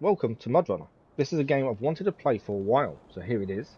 welcome to MudRunner. This is a game I've wanted to play for a while, so here it is.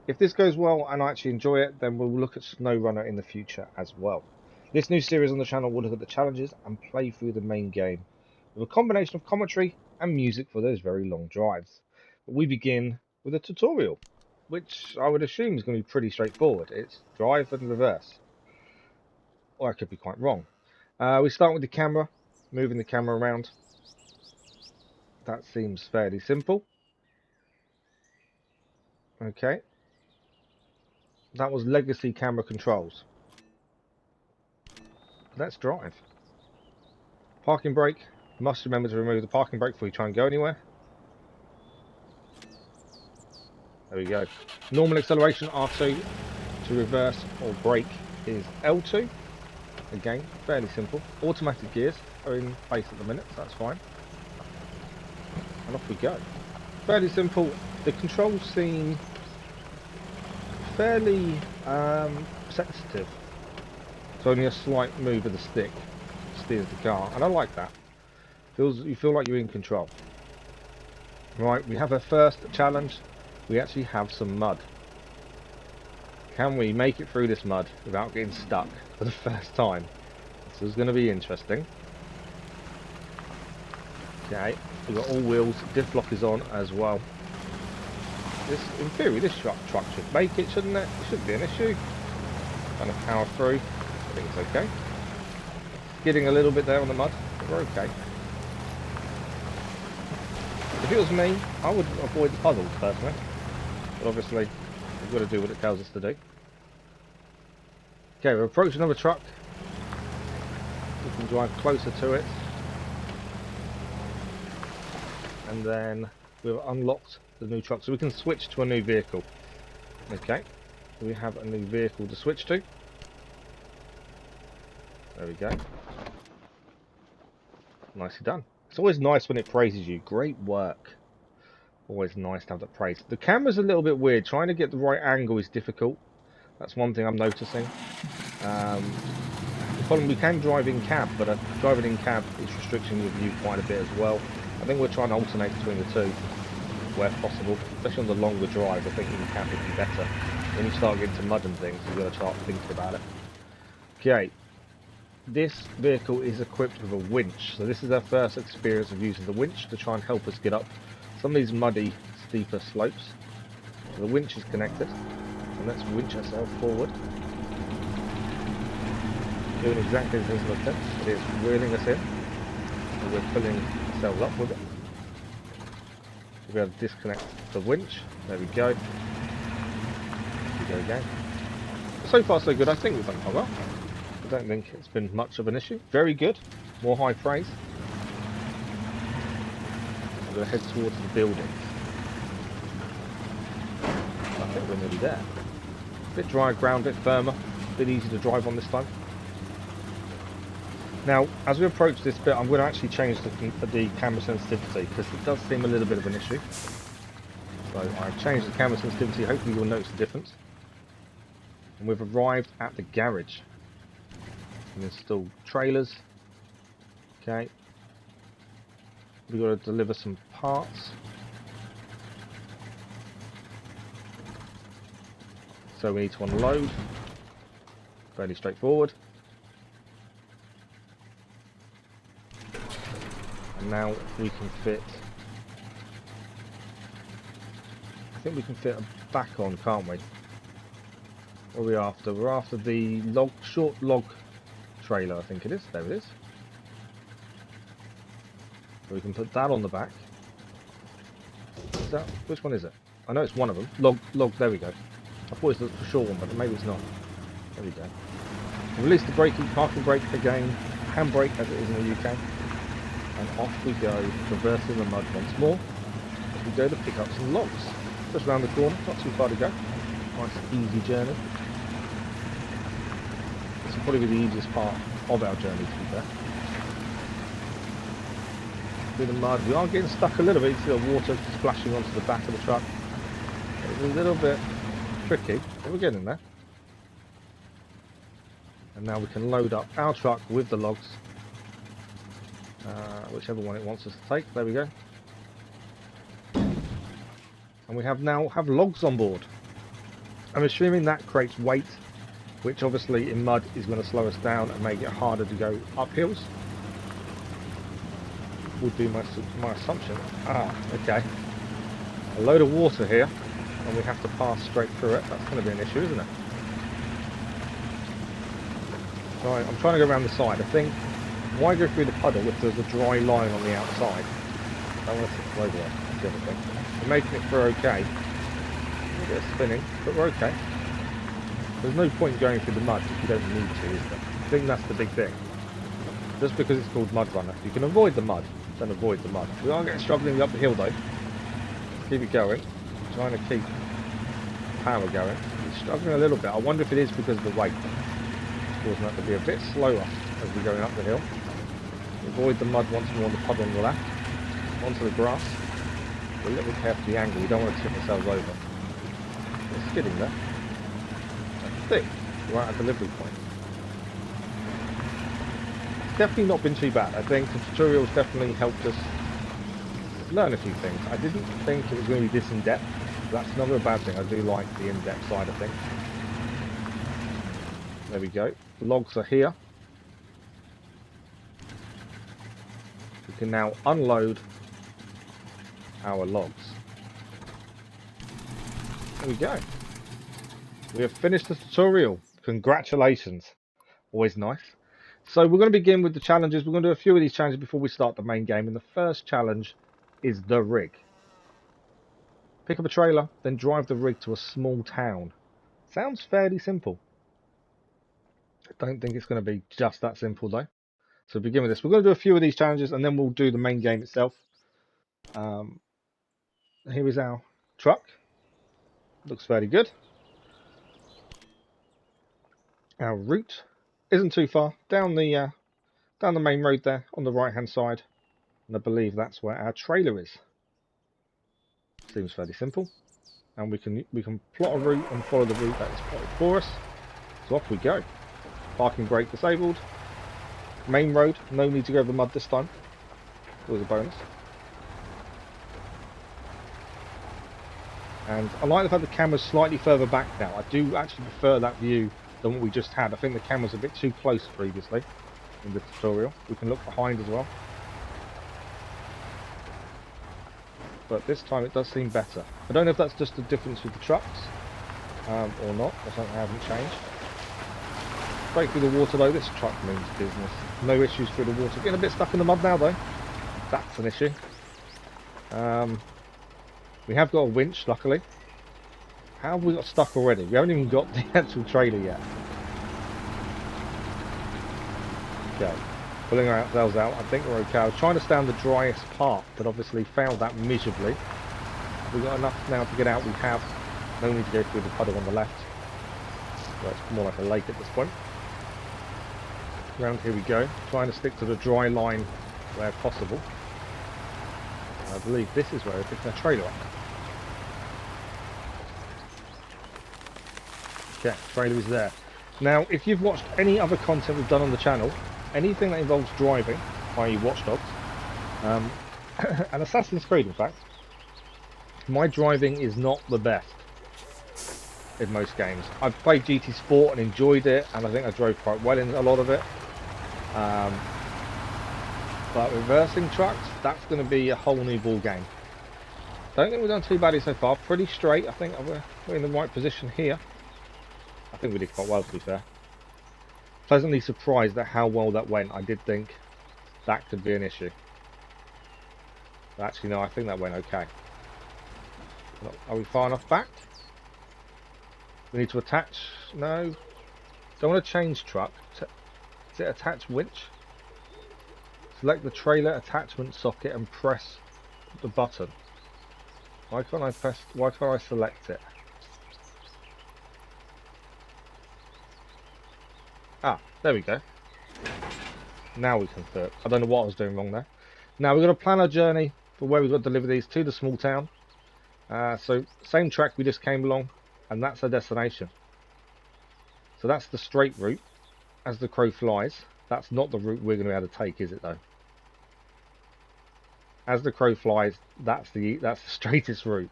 If this goes well and I actually enjoy it, then we'll look at SnowRunner in the future as well. This new series on the channel will look at the challenges and play through the main game, with a combination of commentary and music for those very long drives. But we begin with a tutorial, which I would assume is going to be pretty straightforward. It's drive and reverse, or I could be quite wrong. We start with the camera, moving the camera around. That seems fairly simple. Okay, that was legacy camera controls. Let's drive. Parking brake. Must remember to remove the parking brake before you try and go anywhere. There we go. Normal acceleration R2. To reverse or brake is L2. Again, fairly simple. Automatic gears are in place at the minute, so that's fine. And off we go. Fairly simple. The controls seem fairly sensitive. So only a slight move of the stick steers the car, and I like that. You feel like you're in control. Right, we have our first challenge. We actually have some mud. Can we make it through this mud without getting stuck for the first time? This is going to be interesting. Okay, we've got all wheels. Diff lock is on as well. In theory, this truck should make it, shouldn't it? It shouldn't be an issue. Kind of power through. I think it's okay. Skidding a little bit there on the mud, but we're okay. If it was me, I would avoid the puzzles personally. But obviously, we've got to do what it tells us to do. Okay, we're approaching another truck. We can drive closer to it. And then we've unlocked the new truck, so we can switch to a new vehicle. Okay, we have a new vehicle to switch to. There we go. Nicely done. It's always nice when it praises you. Great work. Always nice to have that praise. The camera's a little bit weird. Trying to get the right angle is difficult. That's one thing I'm noticing. The problem, we can drive in cab, but driving in cab is restricting your view quite a bit as well. I think we're trying to alternate between the two where possible, especially on the longer drive. I think in cab would be better. When you start getting to mud and things, you've got to start thinking about it. Okay, this vehicle is equipped with a winch, so this is our first experience of using the winch to try and help us get up some of these muddy, steeper slopes. So the winch is connected, and let's winch ourselves forward. Doing exactly as it looks. It is wheeling us in, and we're pulling ourselves up with it. We'll be able to disconnect the winch. There we go. Here we go again. So far so good. I think we've done quite well. I don't think it's been much of an issue. Very good. More high praise. I'm going to head towards the building. I think we're nearly there. A bit drier ground, a bit firmer, a bit easy to drive on this time. Now, as we approach this bit, I'm going to actually change the camera sensitivity because it does seem a little bit of an issue. So I've changed the camera sensitivity. Hopefully you'll notice the difference. And we've arrived at the garage. We installed trailers. Okay. We've got to deliver some parts. So we need to unload. Fairly straightforward. And now we can fit. I think we can fit a back on, can't we? What are we after? We're after the short log trailer, I think it is. There it is. So we can put that on the back. Which one is it? I know it's one of them. Log, there we go. I thought it was the short one, but maybe it's not. There we go. Release the parking brake again. Handbrake as it is in the UK. And off we go, traversing the mud once more. As we go to pick up some logs. Just round the corner, not too far to go. Nice easy journey. This will probably be the easiest part of our journey, to be fair. Through the mud, we are getting stuck a little bit. You see the water splashing onto the back of the truck. It's a little bit tricky, but we're getting there. And now we can load up our truck with the logs. Whichever one it wants us to take. There we go. And we now have logs on board. I'm assuming that creates weight, which obviously in mud is going to slow us down and make it harder to go up hills. Would be my assumption. Ah, okay. A load of water here, and we have to pass straight through it. That's going to be an issue, isn't it? So I'm trying to go around the side. I think, why go through the puddle if there's a dry line on the outside? I don't want to flow there. That's the other thing. We're making it through okay. A bit of spinning, but we're okay. There's no point going through the mud if you don't need to, is there? I think that's the big thing. Just because it's called MudRunner, you can avoid the mud, then avoid the mud. We are getting struggling up the hill though. Keep it going. Trying to keep power going. It's struggling a little bit. I wonder if it is because of the weight. It's causing that to be a bit slower as we're going up the hill. Avoid the mud once more on the puddle on the left. Onto the grass. We're a little bit careful the angle. We don't want to tip ourselves over. We're skidding there. I think we're at a delivery point. It's definitely not been too bad. I think the tutorial's definitely helped us learn a few things. I didn't think it was going to be this in-depth. That's never a bad thing. I do like the in-depth side of things. There we go. The logs are here. We can now unload our logs. There we go. We have finished the tutorial. Congratulations. Always nice. So we're going to begin with the challenges. We're going to do a few of these challenges before we start the main game. And the first challenge is the rig. Pick up a trailer, then drive the rig to a small town. Sounds fairly simple. I don't think it's going to be just that simple though. So begin with this. We're going to do a few of these challenges and then we'll do the main game itself. Here is our truck. Looks fairly good. Our route isn't too far down the main road there on the right hand side, and I believe that's where our trailer is. Seems fairly simple, and we can plot a route and follow the route that is plotted for us. So off we go. Parking brake disabled. Main road, no need to go over mud this time. Always a bonus. And I like the fact the camera's slightly further back now. I do actually prefer that view than what we just had. I think the camera's a bit too close previously in the tutorial. We can look behind as well. But this time it does seem better. I don't know if that's just the difference with the trucks or not, or something I haven't changed. Straight through the water though, this truck means business. No issues through the water. Getting a bit stuck in the mud now though. That's an issue. We have got a winch, luckily. How have we got stuck already? We haven't even got the actual trailer yet. Okay, pulling ourselves out. I think we're okay. I was trying to stay on the driest part, but obviously failed that miserably. We've got enough now to get out. We have. No need to go through the puddle on the left. So it's more like a lake at this point. Round here we go. Trying to stick to the dry line where possible. I believe this is where we're picking our trailer up. Okay, trailer is there. Now, if you've watched any other content we've done on the channel, anything that involves driving, i.e. Watch Dogs, and Assassin's Creed in fact, my driving is not the best in most games. I've played GT Sport and enjoyed it, and I think I drove quite well in a lot of it. But reversing trucks, that's going to be a whole new ball game. Don't think we've done too badly so far. Pretty straight. I think we're in the right position here. I think we did quite well, to be fair. Pleasantly surprised at how well that went. I did think that could be an issue. But actually, no, I think that went okay. Are we far enough back? We need to attach. No. Don't want to change truck. Is it attach winch? Select the trailer attachment socket and press the button. Why can't I select it? Ah, there we go. Now we can do it. I don't know what I was doing wrong there. Now we're going to plan our journey for where we've got to deliver these to the small town. So same track we just came along, and that's our destination. So that's the straight route as the crow flies. That's not the route we're going to be able to take, is it though? As the crow flies, that's the straightest route.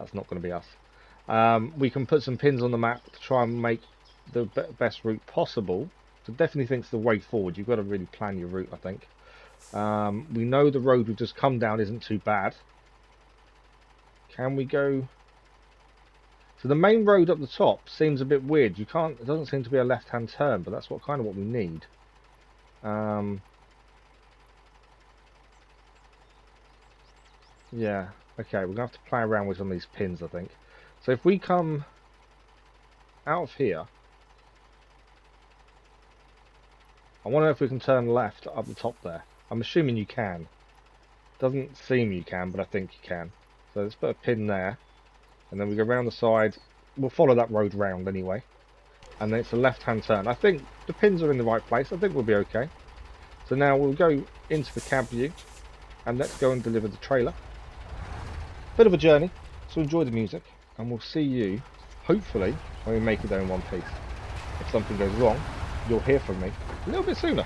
That's not going to be us. We can put some pins on the map to try and make the best route possible. So definitely think it's the way forward. You've got to really plan your route, I think. We know the road we've just come down isn't too bad. Can we go? So the main road up the top seems a bit weird. You can't. It doesn't seem to be a left-hand turn, but that's kind of what we need. Yeah. Okay, we're gonna have to play around with some of these pins, I think. So if we come out of here, I wonder if we can turn left up the top there. I'm assuming you can. Doesn't seem you can, but I think you can. So let's put a pin there, and then we go round the side. We'll follow that road round anyway, and then it's a left-hand turn. I think the pins are in the right place. I think we'll be okay. So now we'll go into the cab view, and let's go and deliver the trailer. Bit of a journey, so enjoy the music, and we'll see you, hopefully, when we make it there in one piece. If something goes wrong, you'll hear from me a little bit sooner.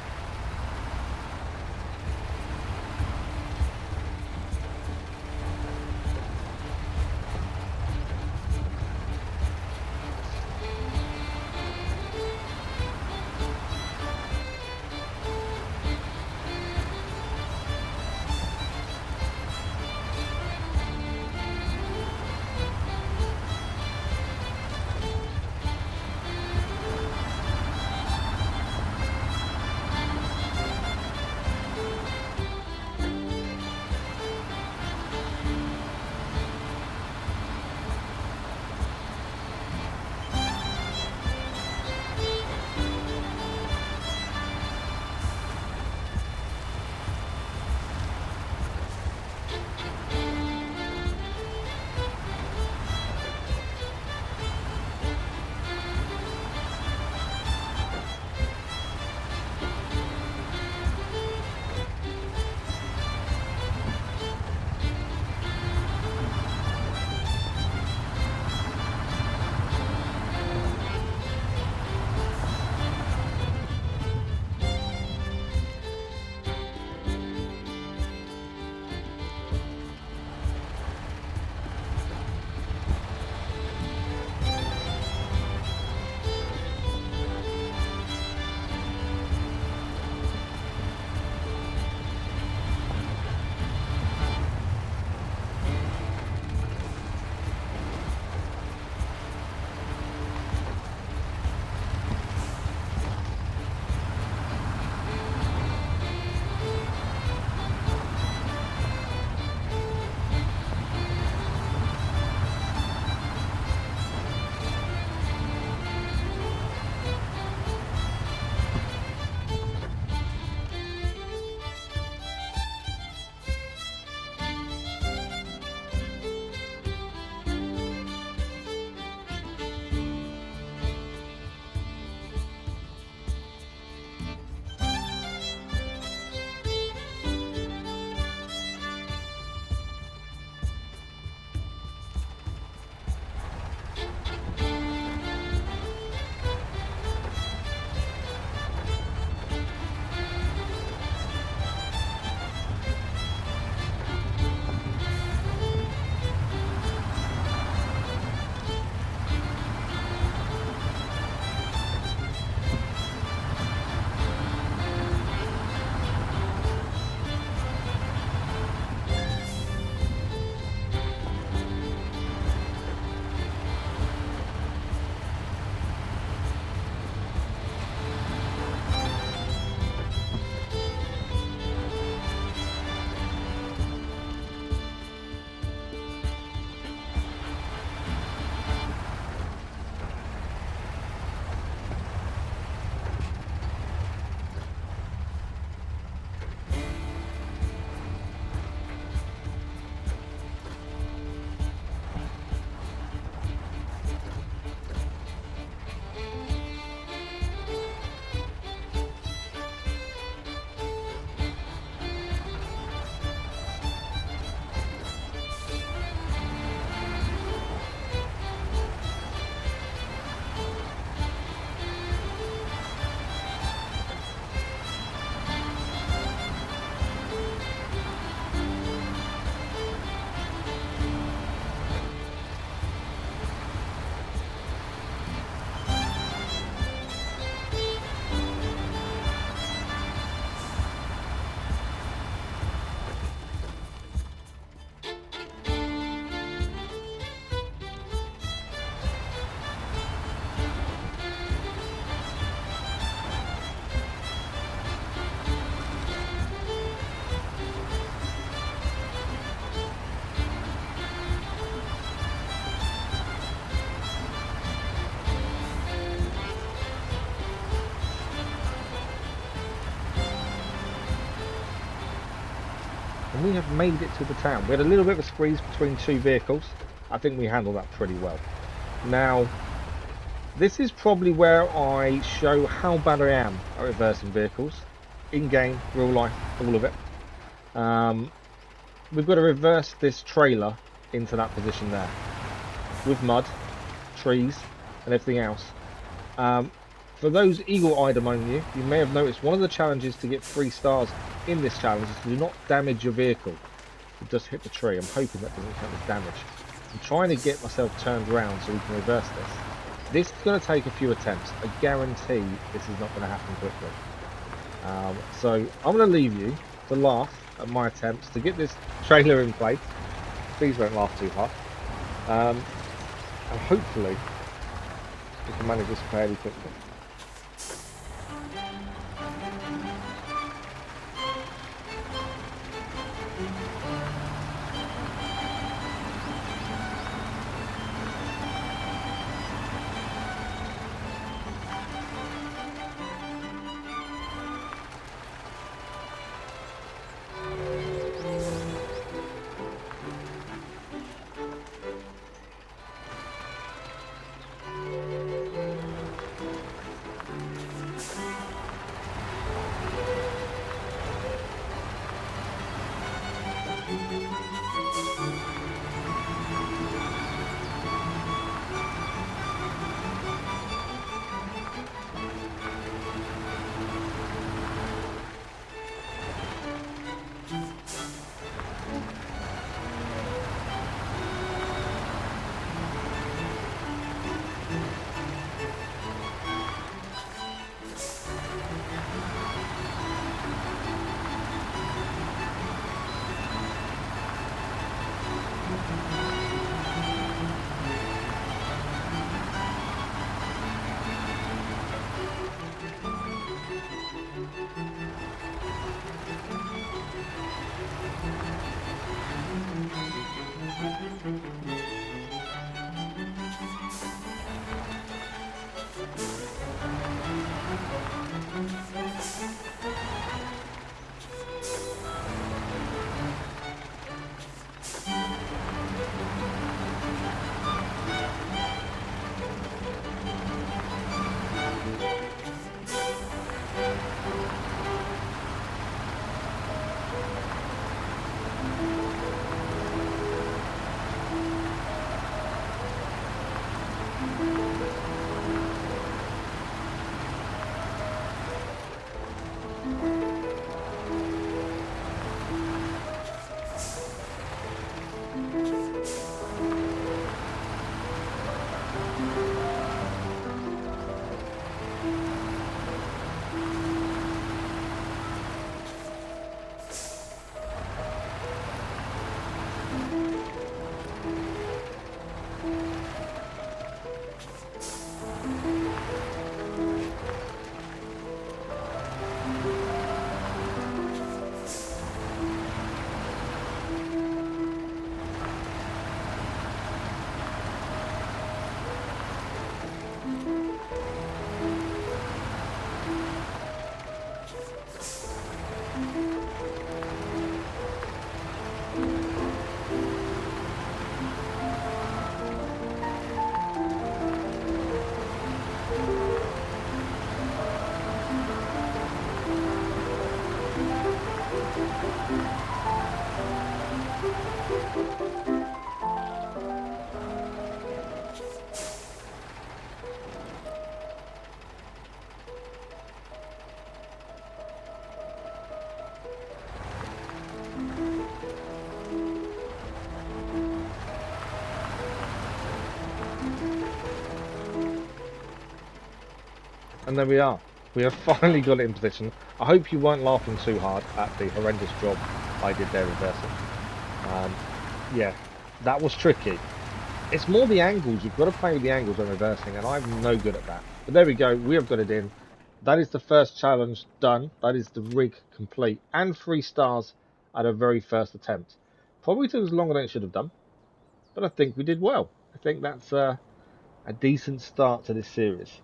we have made it to the town. We had a little bit of a squeeze between two vehicles. I think we handled that pretty well. Now, this is probably where I show how bad I am at reversing vehicles. In-game, real life, all of it. We've got to reverse this trailer into that position there. With mud, trees, and everything else. For those eagle-eyed among you, you may have noticed one of the challenges to get 3 stars in this challenge is to do not damage your vehicle. It does hit the tree. I'm hoping that doesn't count as damage. I'm trying to get myself turned around so we can reverse this. This is going to take a few attempts. I guarantee this is not going to happen quickly. So I'm going to leave you to laugh at my attempts to get this trailer in place. Please don't laugh too hard. And hopefully we can manage this fairly quickly. And there we are. We have finally got it in position. I hope you weren't laughing too hard at the horrendous job I did there reversing. Yeah, that was tricky. It's more the angles. You've got to play with the angles when reversing, and I'm no good at that. But there we go. We have got it in. That is the first challenge done. That is the rig complete. And 3 stars at our very first attempt. Probably took us longer than it should have done. But I think we did well. I think that's a decent start to this series.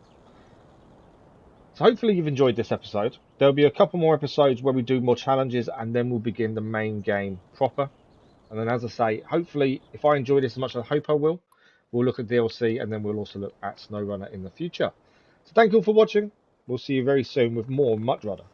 So hopefully you've enjoyed this episode. There'll be a couple more episodes where we do more challenges, and then we'll begin the main game proper. And then, as I say, hopefully, if I enjoy this as much as I hope I will, we'll look at DLC, and then we'll also look at SnowRunner in the future. So thank you all for watching. We'll see you very soon with more MudRunner.